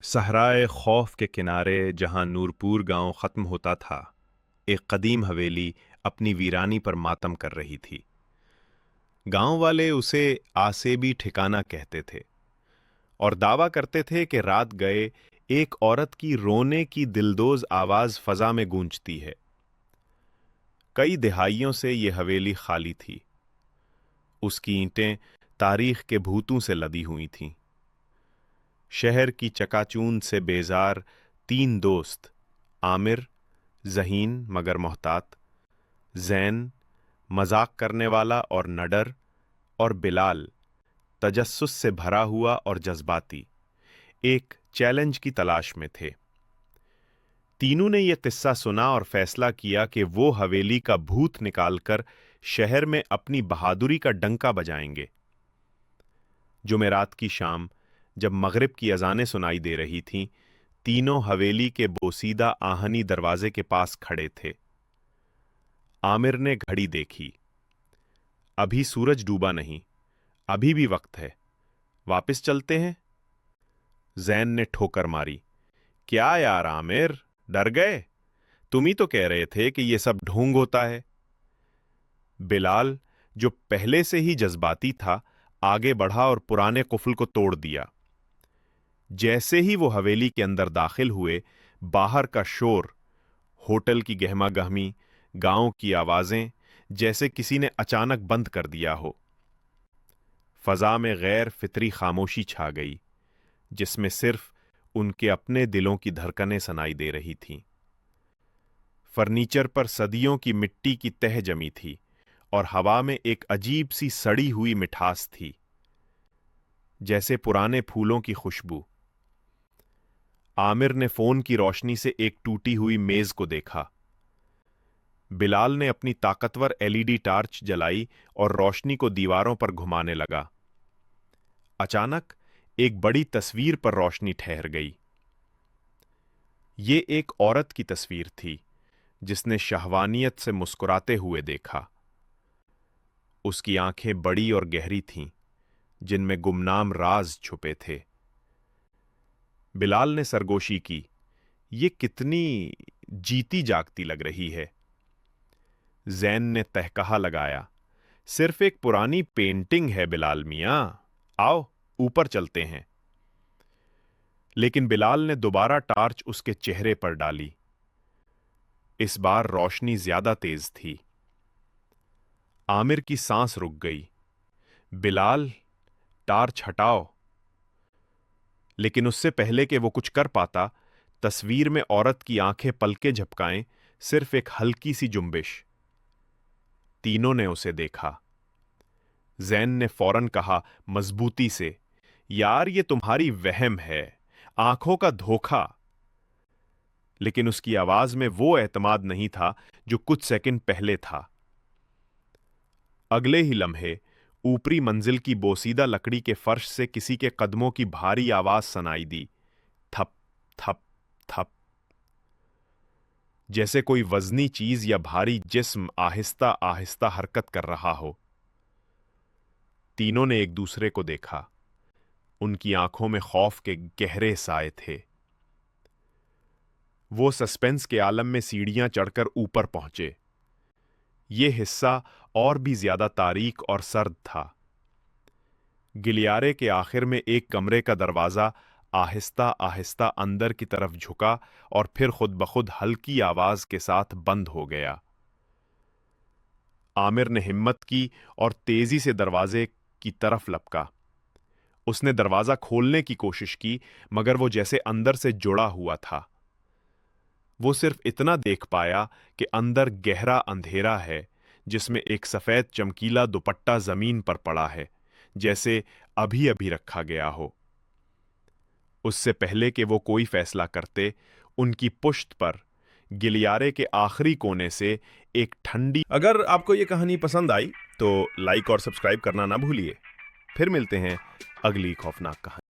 صحرائے خوف کے کنارے جہاں نورپور گاؤں ختم ہوتا تھا، ایک قدیم حویلی اپنی ویرانی پر ماتم کر رہی تھی۔ گاؤں والے اسے آسیبی ٹھکانہ کہتے تھے اور دعویٰ کرتے تھے کہ رات گئے ایک عورت کی رونے کی دلدوز آواز فضا میں گونجتی ہے۔ کئی دہائیوں سے یہ حویلی خالی تھی۔ اس کی اینٹیں تاریخ کے بھوتوں سے لدی ہوئی تھیں۔ شہر کی چکاچوند سے بیزار تین دوست، عامر، ذہین مگر محتاط، زین مذاق کرنے والا اور نڈر، اور بلال تجسس سے بھرا ہوا اور جذباتی، ایک چیلنج کی تلاش میں تھے۔ تینوں نے یہ قصہ سنا اور فیصلہ کیا کہ وہ حویلی کا بھوت نکال کر شہر میں اپنی بہادری کا ڈنکا بجائیں گے۔ جمعرات کی شام جب مغرب کی اذانیں سنائی دے رہی تھیں، تینوں حویلی کے بوسیدہ آہنی دروازے کے پاس کھڑے تھے۔ عامر نے گھڑی دیکھی۔ ابھی سورج ڈوبا نہیں، ابھی بھی وقت ہے، واپس چلتے ہیں؟ زین نے ٹھوکر ماری۔ کیا یار عامر، ڈر گئے؟ تم ہی تو کہہ رہے تھے کہ یہ سب ڈھونگ ہوتا ہے۔ بلال، جو پہلے سے ہی جذباتی تھا، آگے بڑھا اور پرانے قفل کو توڑ دیا۔ جیسے ہی وہ حویلی کے اندر داخل ہوئے، باہر کا شور، ہوٹل کی گہما گہمی، گاؤں کی آوازیں، جیسے کسی نے اچانک بند کر دیا ہو۔ فضا میں غیر فطری خاموشی چھا گئی، جس میں صرف ان کے اپنے دلوں کی دھڑکنیں سنائی دے رہی تھیں۔ فرنیچر پر صدیوں کی مٹی کی تہ جمی تھی اور ہوا میں ایک عجیب سی سڑی ہوئی مٹھاس تھی، جیسے پرانے پھولوں کی خوشبو۔ عامر نے فون کی روشنی سے ایک ٹوٹی ہوئی میز کو دیکھا۔ بلال نے اپنی طاقتور LED ٹارچ جلائی اور روشنی کو دیواروں پر گھمانے لگا۔ اچانک ایک بڑی تصویر پر روشنی ٹھہر گئی۔ یہ ایک عورت کی تصویر تھی جس نے شہوانیت سے مسکراتے ہوئے دیکھا۔ اس کی آنکھیں بڑی اور گہری تھیں، جن میں گمنام راز چھپے تھے۔ بلال نے سرگوشی کی، یہ کتنی جیتی جاگتی لگ رہی ہے۔ زین نے تہکہا لگایا، صرف ایک پرانی پینٹنگ ہے بلال میاں، آؤ اوپر چلتے ہیں۔ لیکن بلال نے دوبارہ ٹارچ اس کے چہرے پر ڈالی۔ اس بار روشنی زیادہ تیز تھی۔ عامر کی سانس رک گئی۔ بلال، ٹارچ ہٹاؤ۔ لیکن اس سے پہلے کہ وہ کچھ کر پاتا، تصویر میں عورت کی آنکھیں پلکیں جھپکائیں، صرف ایک ہلکی سی جنبش۔ تینوں نے اسے دیکھا۔ زین نے فوراً کہا مضبوطی سے، یار یہ تمہاری وہم ہے، آنکھوں کا دھوکہ۔ لیکن اس کی آواز میں وہ اعتماد نہیں تھا جو کچھ سیکنڈ پہلے تھا۔ اگلے ہی لمحے اوپری منزل کی بوسیدہ لکڑی کے فرش سے کسی کے قدموں کی بھاری آواز سنائی دی، تھپ تھپ تھپ، جیسے کوئی وزنی چیز یا بھاری جسم آہستہ آہستہ حرکت کر رہا ہو۔ تینوں نے ایک دوسرے کو دیکھا۔ ان کی آنکھوں میں خوف کے گہرے سائے تھے۔ وہ سسپنس کے عالم میں سیڑھیاں چڑھ کر اوپر پہنچے۔ یہ حصہ اور بھی زیادہ تاریک اور سرد تھا۔ گلیارے کے آخر میں ایک کمرے کا دروازہ آہستہ آہستہ اندر کی طرف جھکا اور پھر خود بخود ہلکی آواز کے ساتھ بند ہو گیا۔ عامر نے ہمت کی اور تیزی سے دروازے کی طرف لپکا۔ اس نے دروازہ کھولنے کی کوشش کی، مگر وہ جیسے اندر سے جڑا ہوا تھا۔ وہ صرف اتنا دیکھ پایا کہ اندر گہرا اندھیرا ہے، جس میں ایک سفید چمکیلا دوپٹہ زمین پر پڑا ہے، جیسے ابھی ابھی رکھا گیا ہو۔ اس سے پہلے کہ وہ کوئی فیصلہ کرتے، ان کی پشت پر گلیارے کے آخری کونے سے ایک ٹھنڈی۔ اگر آپ کو یہ کہانی پسند آئی تو لائک اور سبسکرائب کرنا نہ بھولیے۔ پھر ملتے ہیں اگلی خوفناک کہانی۔